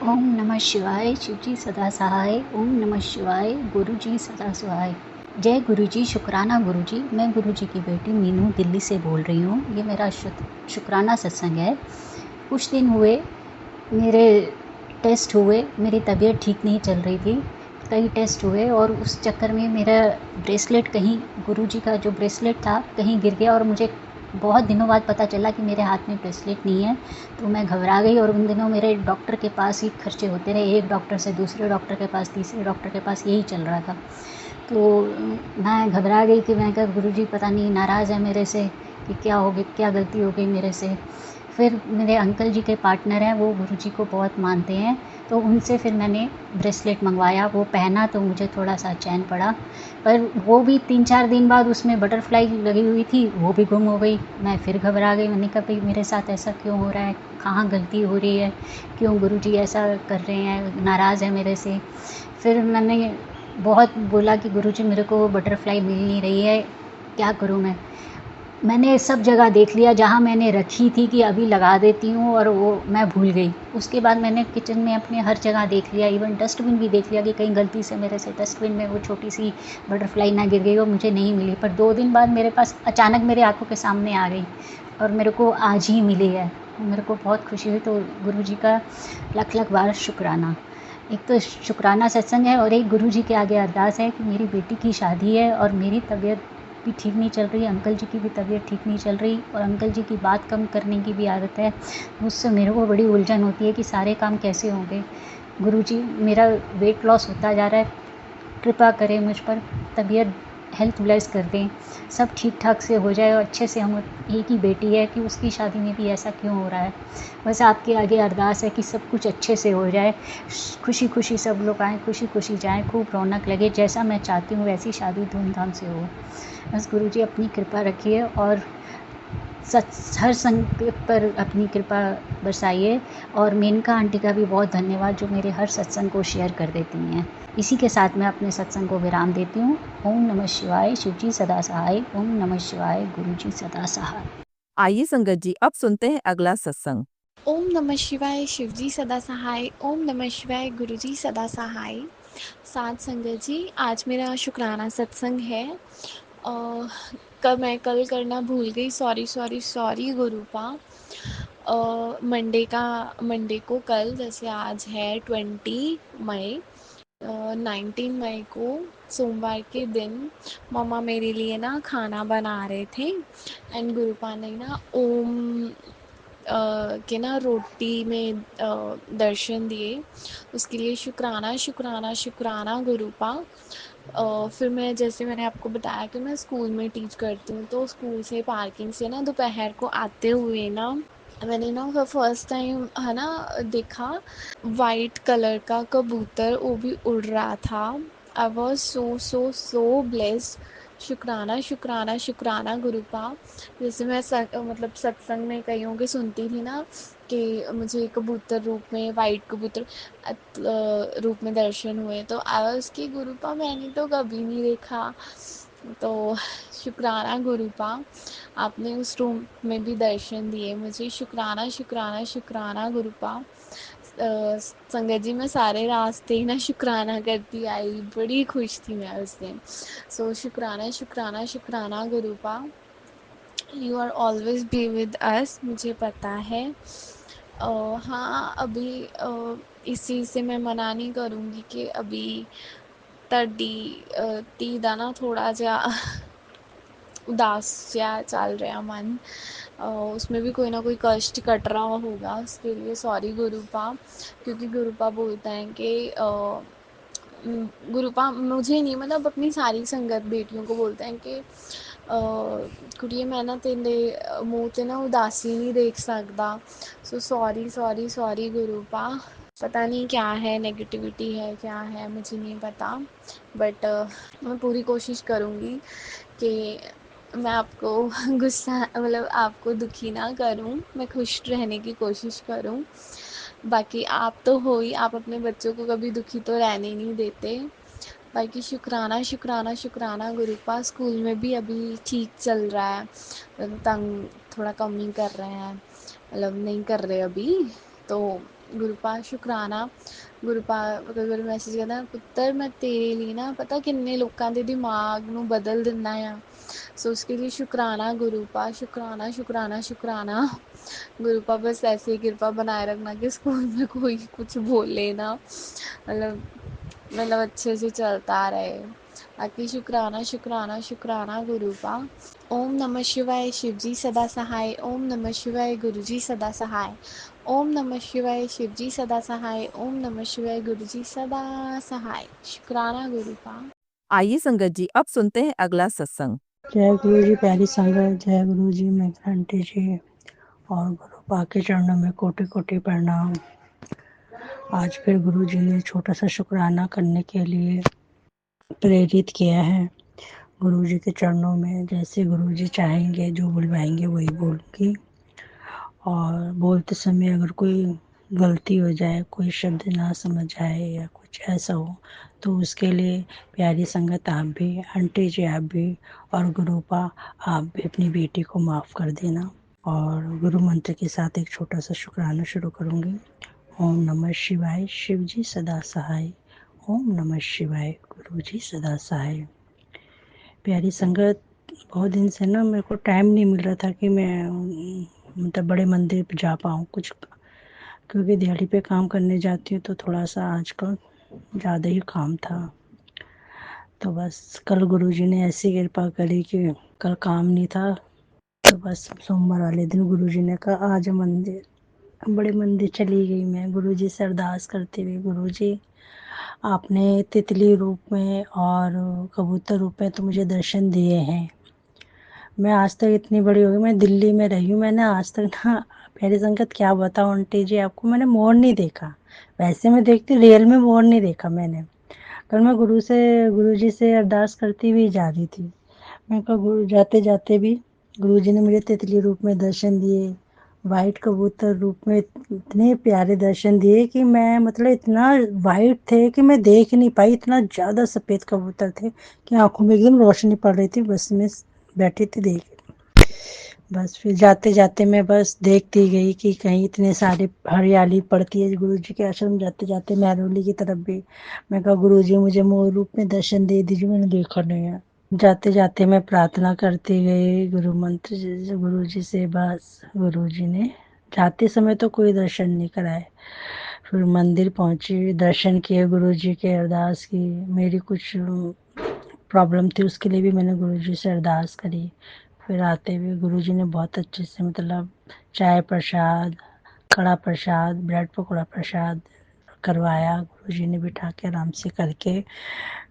ओम नमः शिवाय, शिव जी सदा सहाय। ओम नमः शिवाय, गुरु जी सदा सहाय। जय गुरु जी, शुक्राना गुरु जी। मैं गुरु जी की बेटी मीनू दिल्ली से बोल रही हूँ। ये मेरा शुक्राना सत्संग है। कुछ दिन हुए मेरे टेस्ट हुए, मेरी तबीयत ठीक नहीं चल रही थी। कई टेस्ट हुए और उस चक्कर में मेरा ब्रेसलेट कहीं, गुरु जी का जो ब्रेसलेट था कहीं गिर गया और मुझे बहुत दिनों बाद पता चला कि मेरे हाथ में ब्रेसलेट नहीं है। तो मैं घबरा गई और उन दिनों मेरे डॉक्टर के पास ही खर्चे होते रहे, एक डॉक्टर से दूसरे डॉक्टर के पास, तीसरे डॉक्टर के पास, यही चल रहा था। तो मैं घबरा गई कि मैं कहा गुरुजी पता नहीं नाराज़ है मेरे से कि क्या हो गई, क्या गलती हो गई मेरे से। फिर मेरे अंकल जी के पार्टनर हैं, वो गुरुजी को बहुत मानते हैं, तो उनसे फिर मैंने ब्रेसलेट मंगवाया। वो पहना तो मुझे थोड़ा सा चैन पड़ा, पर वो भी 3-4 दिन बाद उसमें बटरफ्लाई लगी हुई थी, वो भी गुम हो गई। मैं फिर घबरा गई, मैंने कहा भाई मेरे साथ ऐसा क्यों हो रहा है, कहाँ गलती हो रही है, क्यों गुरुजी ऐसा कर रहे हैं, नाराज़ है मेरे से। फिर मैंने बहुत बोला कि गुरुजी मेरे को बटरफ्लाई मिल नहीं रही है, क्या करूँ मैं। मैंने सब जगह देख लिया जहाँ मैंने रखी थी कि अभी लगा देती हूँ, और वो मैं भूल गई। उसके बाद मैंने किचन में अपने हर जगह देख लिया, इवन डस्टबिन भी देख लिया कि कहीं गलती से मेरे से डस्टबिन में वो छोटी सी बटरफ्लाई ना गिर गई, वो मुझे नहीं मिली। पर 2 दिन बाद मेरे पास अचानक मेरे आँखों के सामने आ गई और मेरे को आज ही मिली है। मेरे को बहुत खुशी हुई। तो गुरुजी का लख लख बार शुक्राना। एक तो शुक्राना सत्संग है और एक गुरुजी के आगे अरदास है कि मेरी बेटी की शादी है और मेरी तबीयत भी ठीक नहीं चल रही, अंकल जी की भी तबीयत ठीक नहीं चल रही, और अंकल जी की बात कम करने की भी आदत है। उससे मेरे को बड़ी उलझन होती है कि सारे काम कैसे होंगे। गुरुजी मेरा वेट लॉस होता जा रहा है, कृपा करें मुझ पर, तबीयत हेल्थ ब्लेस कर दें, सब ठीक ठाक से हो जाए और अच्छे से। हम एक ही बेटी है कि उसकी शादी में भी ऐसा क्यों हो रहा है। बस आपके आगे अरदास है कि सब कुछ अच्छे से हो जाए, खुशी खुशी सब लोग आएँ, खुशी खुशी जाएँ, खूब रौनक लगे, जैसा मैं चाहती हूँ वैसी शादी धूमधाम से हो। बस गुरुजी अपनी कृपा रखिए और हर संकट पर अपनी कृपा बरसाइए। और मेनका आंटी का भी बहुत धन्यवाद जो मेरे हर सत्संग को शेयर कर देती हैं। इसी के साथ मैं अपने सत्संग को विराम देती हूँ। ओम नमः शिवाय, शिव जी सदा सहाय। ओम नमः शिवाय, गुरु जी सदा सहाय। आइए संगत जी, अब सुनते हैं अगला सत्संग। ओम नमः शिवाय, शिवजी सदा सहाय। ओम नमः शिवाय, गुरुजी सदा सहाय। साथ संगत जी, आज मेरा शुक्राना सत्संग है। मैं कल करना भूल गई, सॉरी सॉरी सॉरी गुरुपा। मंडे को कल, जैसे आज है 20 मई, 19 मई को सोमवार के दिन मम्मा मेरे लिए ना खाना बना रहे थे, एंड गुरुपा ने ना ओम के ना रोटी में दर्शन दिए। उसके लिए शुक्राना शुक्राना शुक्राना गुरुपा। फिर मैं, जैसे मैंने आपको बताया कि मैं स्कूल में टीच करती हूँ, तो स्कूल से पार्किंग से ना दोपहर को आते हुए ना मैंने ना फर्स्ट टाइम है ना देखा वाइट कलर का कबूतर, वो भी उड़ रहा था। I was so so so blessed. शुक्राना शुक्राना शुक्राना गुरुपा। जैसे मैं मतलब सत्संग में कईयों के सुनती थी ना कि मुझे कबूतर रूप में, वाइट कबूतर रूप में दर्शन हुए, तो आई वाज कि गुरुपा मैंने तो कभी नहीं देखा। तो शुक्राना गुरुपा, आपने उस रूम में भी दर्शन दिए मुझे। शुक्राना शुक्राना शुक्राना गुरुपा। संगत जी, मैं सारे रास्ते ही ना शुक्राना करती आई, बड़ी खुश थी मैं उस दिन। सो शुक्राना शुक्राना शुक्राना गुरुपा। You are always be with us, मुझे पता है। हाँ, अभी इस चीज़ से मैं मना नहीं करूँगी कि अभी ती दा ना थोड़ा जा उदास जा चल रहा मन। उसमें भी कोई ना कोई कष्ट कट रहा होगा, उसके लिए सॉरी गुरुपा। क्योंकि गुरुपा बोलता है कि गुरुपा मुझे नहीं, मतलब अपनी सारी संगत बेटियों को बोलते हैं कि कुड़िए मैं ना तेरे मुँह ते ना उदासी नहीं देख सकता। So sorry sorry sorry गुरुपा। पता नहीं क्या है, नेगेटिविटी है, क्या है, मुझे नहीं पता। बट मैं पूरी कोशिश करूँगी कि मैं आपको गुस्सा, मतलब आपको दुखी ना करूं, मैं खुश रहने की कोशिश करूं। बाकी आप तो हो ही, आप अपने बच्चों को कभी दुखी तो रहने नहीं देते। बाकी शुक्राना शुक्राना शुक्राना गुरुपा। स्कूल में भी अभी ठीक चल रहा है, तंग थोड़ा कम ही कर रहे हैं, मतलब नहीं कर रहे अभी। तो गुरुपा शुकराना। ਗੁਰਪਾ ਗੁਰੂ ਮੈਸੇਜ ਕਰਦਾ, ਪੁੱਤਰ ਮੈਂ ਤੇਰੇ ਲਈ ਨਾ ਪਤਾ ਕਿੰਨੇ ਲੋਕਾਂ ਦੇ ਦਿਮਾਗ ਨੂੰ ਬਦਲ ਦਿੰਦਾ ਆ। सो उसके लिए शुक्राना गुरुपा, शुक्राना शुक्राना शुक्राना। गुरुपा बस ऐसे ही कृपा बनाए रखना कि स्कूल में कोई कुछ बोले ना, मतलब अच्छे से चलता रहे। बाकी शुक्राना शुक्राना शुक्राना गुरुपा। ओम नमः शिवाय शिवजी सदा सहाय। ओम नमः शिवाय गुरुजी सदा सहाय। ओम नमः शिवाय शिवजी सदा सहाय। ओम नमः शिवाय गुरुजी सदा सहाय। शुक्राना गुरुपा। आइए संगत जी अब सुनते हैं अगला सत्संग। जय गुरु जी। प्यारी संगत, जय गुरु जी। मैं आंटी जी और गुरु पा के चरणों में कोटि कोटि प्रणाम। आज फिर गुरु जी ने छोटा सा शुक्राना करने के लिए प्रेरित किया है। गुरु जी के चरणों में जैसे गुरु जी चाहेंगे, जो बुलवाएंगे वही बोलूँगी। और बोलते समय अगर कोई गलती हो जाए, कोई शब्द ना समझ आए या कुछ ऐसा हो, तो उसके लिए प्यारी संगत आप भी, आंटी जी आप भी और गुरुपा आप भी अपनी बेटी को माफ़ कर देना। और गुरु मंत्र के साथ एक छोटा सा शुक्राना शुरू करूँगी। ओम नमः शिवाय शिव जी सदा सहाय। ओम नमः शिवाय गुरु जी सदा सहाय। प्यारी संगत, बहुत दिन से ना मेरे को टाइम नहीं मिल रहा था कि मैं मतलब बड़े मंदिर पे जा पाऊँ कुछ, क्योंकि दिहाड़ी पे काम करने जाती हूँ तो थोड़ा सा आजकल ज़्यादा ही काम था। तो बस कल गुरुजी ने ऐसी कृपा करी कि कल काम नहीं था, तो बस सोमवार वाले दिन गुरुजी ने कहा आज मंदिर। बड़े मंदिर चली गई मैं गुरुजी से अरदास करते हुए। गुरुजी, आपने तितली रूप में और कबूतर रूप में तो मुझे दर्शन दिए हैं। मैं आज तक इतनी बड़ी हो गई, मैं दिल्ली में रही हूँ, मैंने आज तक ना प्यारी संगत क्या बताऊँ आंटी जी आपको, मैंने मोर नहीं देखा। वैसे मैं देखती, रियल में मोर नहीं देखा मैंने। कल मैं गुरु जी से अरदास करती हुई जा रही थी। मैं कहा गुरु, जाते जाते भी गुरु जी ने मुझे तितली रूप में दर्शन दिए, वाइट कबूतर रूप में इतने प्यारे दर्शन दिए कि मैं मतलब इतना वाइट थे कि मैं देख नहीं पाई, इतना ज़्यादा सफ़ेद कबूतर थे कि आंखों में एकदम रोशनी पड़ रही थी। बस में बैठी थी देख, बस फिर जाते जाते मैं बस देखती गई कि कहीं इतने सारे हरियाली पड़ती है। गुरु जी के आश्रम जाते जाते महरौली की तरफ भी मैं कहा गुरु जी मुझे मोर रूप में दर्शन दे दीजिए, मैंने देखा नहीं है। जाते जाते मैं प्रार्थना करती गई गुरु मंत्र गुरु जी से। बस गुरु जी ने जाते समय तो कोई दर्शन नहीं कराए। फिर मंदिर पहुंची, दर्शन किए गुरु जी के, अरदास की। मेरी कुछ प्रॉब्लम थी उसके लिए भी मैंने गुरु जी से अरदास करी। फिर आते हुए गुरु जी ने बहुत अच्छे से मतलब चाय प्रसाद, कड़ा प्रसाद, ब्रेड पकौड़ा प्रसाद करवाया। गुरु जी ने बिठा के आराम से करके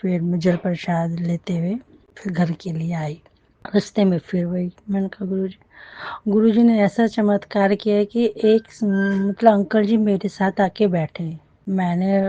फिर मैं जल प्रसाद लेते हुए फिर घर के लिए आई। रास्ते में फिर वही मैंने कहा गुरु जी ने ऐसा चमत्कार किया कि एक मतलब अंकल जी मेरे साथ आके बैठे। मैंने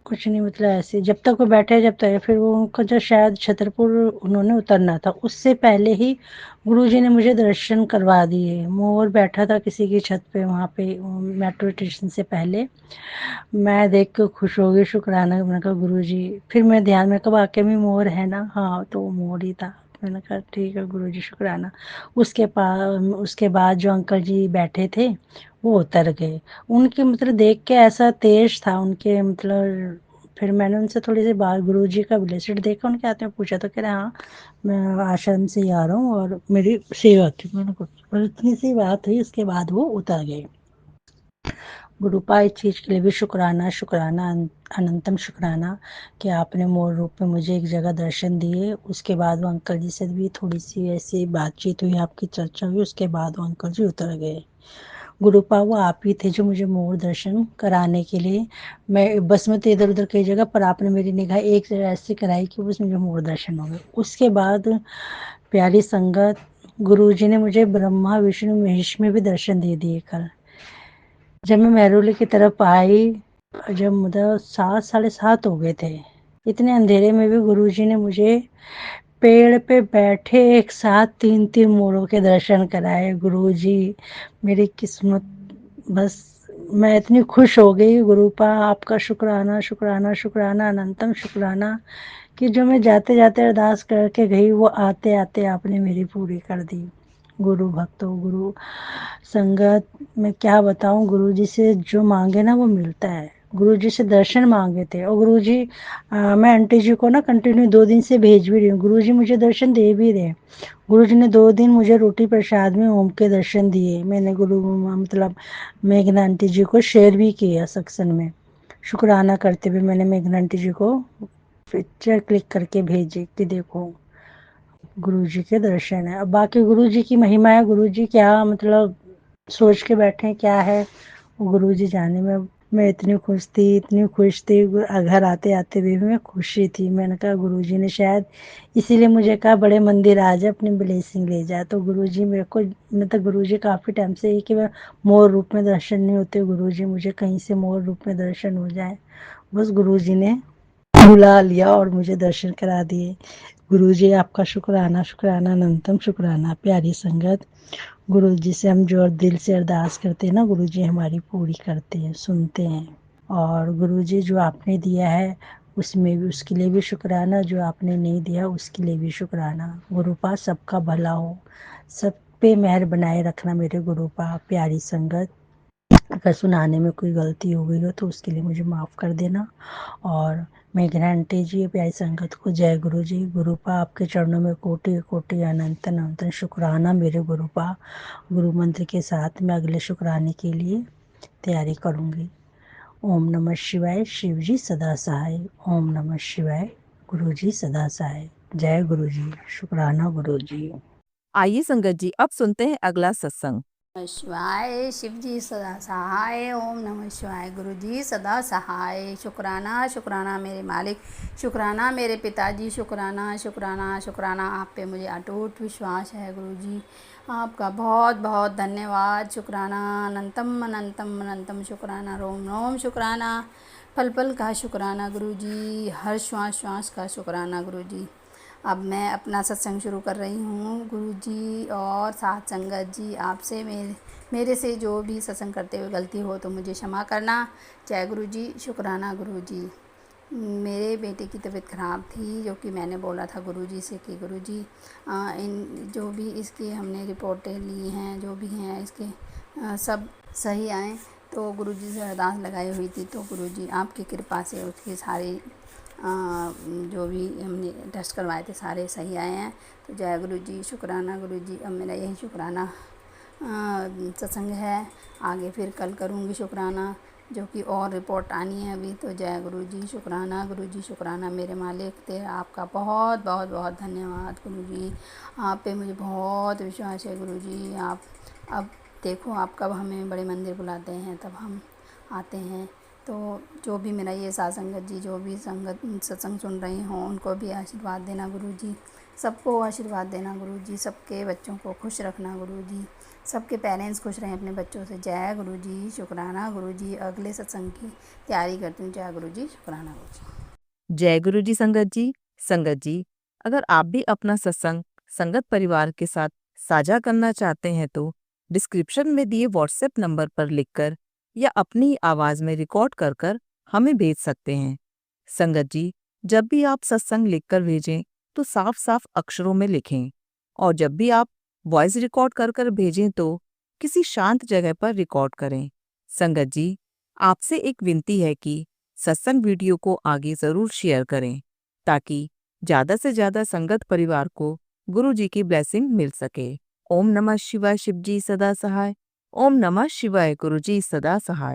कुछ नहीं मतलब ऐसे जब तक वो बैठे जब तक, फिर वो उनका जो शायद छतरपुर उन्होंने उतरना था उससे पहले ही गुरुजी ने मुझे दर्शन करवा दिए। मोर बैठा था किसी की छत पे, वहाँ पे मेट्रो स्टेशन से पहले। मैं देख के खुश हो गई, शुक्राना। मैंने कहा गुरुजी, फिर मैं ध्यान में कहा वाकई में मोर है ना, हाँ तो वो मोर ही था। मैंने कहा ठीक है गुरुजी शुक्राना। उसके बाद जो अंकल जी बैठे थे वो उतर गए। उनके मतलब देख के ऐसा तेज था उनके मतलब। फिर मैंने उनसे थोड़ी सी बात गुरु जी का ब्लेसिड देखा उनके हाथ में, पूछा तो कह रहे हाँ मैं आश्रम से ही आ रहा हूँ और मेरी सेवा थी। मैंने कुछ इतनी सी बात हुई, उसके बाद वो उतर गए। गुरुपा इस चीज़ के लिए भी शुक्राना शुक्राना अनंतम शुक्राना कि आपने मोर रूप में मुझे एक जगह दर्शन दिए। उसके बाद वो अंकल जी से भी थोड़ी सी ऐसी बातचीत हुई, आपकी चर्चा हुई, उसके बाद वो अंकल जी उतर गए। गुरुपा वो आप ही थे जो मुझे मोर दर्शन कराने के लिए, मैं बस में तो इधर उधर कई जगह पर आपने मेरी निगाह एक जगह ऐसी कराई कि बस मुझे मोर दर्शन हो गए। उसके बाद प्यारी संगत, गुरु जी ने मुझे ब्रह्मा विष्णु महेश में भी दर्शन दे दिए कल। जब मैं महरौली की तरफ आई, जब मतलब 7 साढ़े 7 हो गए थे, इतने अंधेरे में भी गुरुजी ने मुझे पेड़ पे बैठे एक साथ 3-3 मोरों के दर्शन कराए। गुरुजी मेरी किस्मत, बस मैं इतनी खुश हो गई। गुरुपा आपका शुक्राना शुक्राना शुक्राना अनंतम शुक्राना कि जो मैं जाते जाते अरदास करके गई वो आते आते आपने मेरी पूरी कर दी। गुरु भक्तों, गुरु संगत में क्या बताऊं, गुरु जी से जो मांगे ना वो मिलता है। गुरु जी से दर्शन मांगे थे और गुरु जी मैं आंटी जी को ना कंटिन्यू 2 दिन से भेज भी रही हूँ। गुरु जी मुझे दर्शन दे भी रहे। गुरु जी ने 2 दिन मुझे रोटी प्रसाद में ओम के दर्शन दिए। मैंने गुरु मतलब मेघना आंटी जी को शेयर भी किया सत्संग में। शुक्राना करते हुए मैंने मेघना आंटी जी को पिक्चर क्लिक करके भेजी कि देखो गुरु जी के दर्शन है। अब बाकी गुरु जी की महिमा है, गुरु जी क्या मतलब सोच के बैठे हैं क्या है वो गुरु जी जाने में। मैं इतनी खुश थी, इतनी खुश थी, घर आते आते भी मैं खुशी थी। मैंने कहा गुरु जी ने शायद इसीलिए मुझे कहा बड़े मंदिर आ जाए, अपनी ब्लेसिंग ले जाए। तो गुरु जी मेरे को मतलब गुरु जी काफ़ी टाइम से ही कि मैं मोर रूप में दर्शन नहीं होते, गुरु जी मुझे कहीं से मोर रूप में दर्शन हो जाए। बस गुरु जी ने बुला लिया और मुझे दर्शन करा दिए। गुरु जी आपका शुक्राना, शुक्राना, अनंतम शुक्राना। प्यारी संगत, गुरु जी से हम जो दिल से अरदास करते हैं ना, गुरु जी हमारी पूरी करते हैं, सुनते हैं। और गुरु जी जो आपने दिया है उसमें भी उसके लिए भी शुक्राना, जो आपने नहीं दिया उसके लिए भी शुक्राना। गुरु पास सबका भला हो, सब पे मेहर बनाए रखना मेरे गुरु पा। प्यारी संगत, अगर सुनाने में कोई गलती हो गई हो तो उसके लिए मुझे माफ़ कर देना। और मेघना आंटी जी, प्यारी संगत को जय गुरु जी। गुरुपा आपके चरणों में कोटि कोटि अनंत अनंत शुक्राना मेरे गुरुपा। गुरु मंत्र के साथ मैं अगले शुक्राने के लिए तैयारी करूँगी। ओम नमः शिवाय, शिव जी सदा सहाय। ओम नमः शिवाय, गुरु जी सदा सहाय। जय गुरु जी, शुक्राना गुरु जी। आइए संगत जी अब सुनते हैं अगला सत्संग। नमः शिवाय, शिव जी सदा सहाय। ओम नमः शिवाय, गुरु जी सदा सहाय। शुक्राना, शुक्राना मेरे मालिक, शुक्राना मेरे पिताजी, शुक्राना शुक्राना शुक्राना। आप पे मुझे अटूट विश्वास है गुरु जी। आपका बहुत बहुत धन्यवाद। शुक्राना, अनंतम अनंतम अनंतम शुक्राना, रोम रोम शुक्राना, पल पल का शुक्राना गुरु जी, हर श्वास श्वास का शुक्राना गुरु जी। अब मैं अपना सत्संग शुरू कर रही हूँ गुरु जी और साथ संगत जी। आपसे मेरे से जो भी सत्संग करते हुए गलती हो तो मुझे क्षमा करना। जय गुरु जी, शुक्राना गुरु जी। मेरे बेटे की तबीयत ख़राब थी, जो कि मैंने बोला था गुरु जी से कि गुरु जी इन जो भी इसकी हमने रिपोर्टें ली हैं, जो भी हैं इसके सब सही आएँ। तो गुरु जी से अरदास लगाई हुई थी, तो गुरु जी आपकी कृपा से उसकी सारी जो भी हमने टेस्ट करवाए थे सारे सही आए हैं। तो जय गुरु जी, शुक्राना गुरु जी। अब मेरा यही शुक्राना सत्संग है, आगे फिर कल करूँगी शुक्राना, जो कि और रिपोर्ट आनी है अभी। तो जय गुरु जी, शुक्राना गुरु जी, शुक्राना मेरे मालिक। तेरा आपका बहुत बहुत बहुत धन्यवाद गुरु जी। आप पे मुझे बहुत विश्वास है गुरु जी। आप अब देखो, आप कब हमें बड़े मंदिर बुलाते हैं तब हम आते हैं। तो जो भी मेरा ये साथ संगत जी जो भी संगत सत्संग सुन रही हों उनको भी आशीर्वाद देना गुरु जी, सबको आशीर्वाद देना गुरु जी, सबके बच्चों को खुश रखना गुरु जी, सबके पेरेंट्स खुश रहें अपने बच्चों से। जय गुरु जी, शुक्राना गुरु जी। अगले सत्संग की तैयारी करती हूँ। जय गुरु जी, शुक्राना गुरु जी। जय गुरु जी संगत जी। संगत जी, अगर आप भी अपना सत्संग संगत परिवार के साथ साझा करना चाहते हैं तो डिस्क्रिप्शन में दिए व्हाट्सएप नंबर पर लिखकर या अपनी आवाज में रिकॉर्ड कर कर हमें भेज सकते हैं। संगत जी, जब भी आप सत्संग लिखकर भेजें तो साफ साफ अक्षरों में लिखें, और जब भी आप वॉइस रिकॉर्ड कर कर भेजें तो किसी शांत जगह पर रिकॉर्ड करें। संगत जी, आपसे एक विनती है कि सत्संग वीडियो को आगे जरूर शेयर करें ताकि ज्यादा से ज्यादा संगत परिवार को गुरु जी की ब्लेसिंग मिल सके। ओम नमः शिवाय, शिव जी सदा सहाय। ओम नमः शिवाय, गुरु जी सदा सहाय।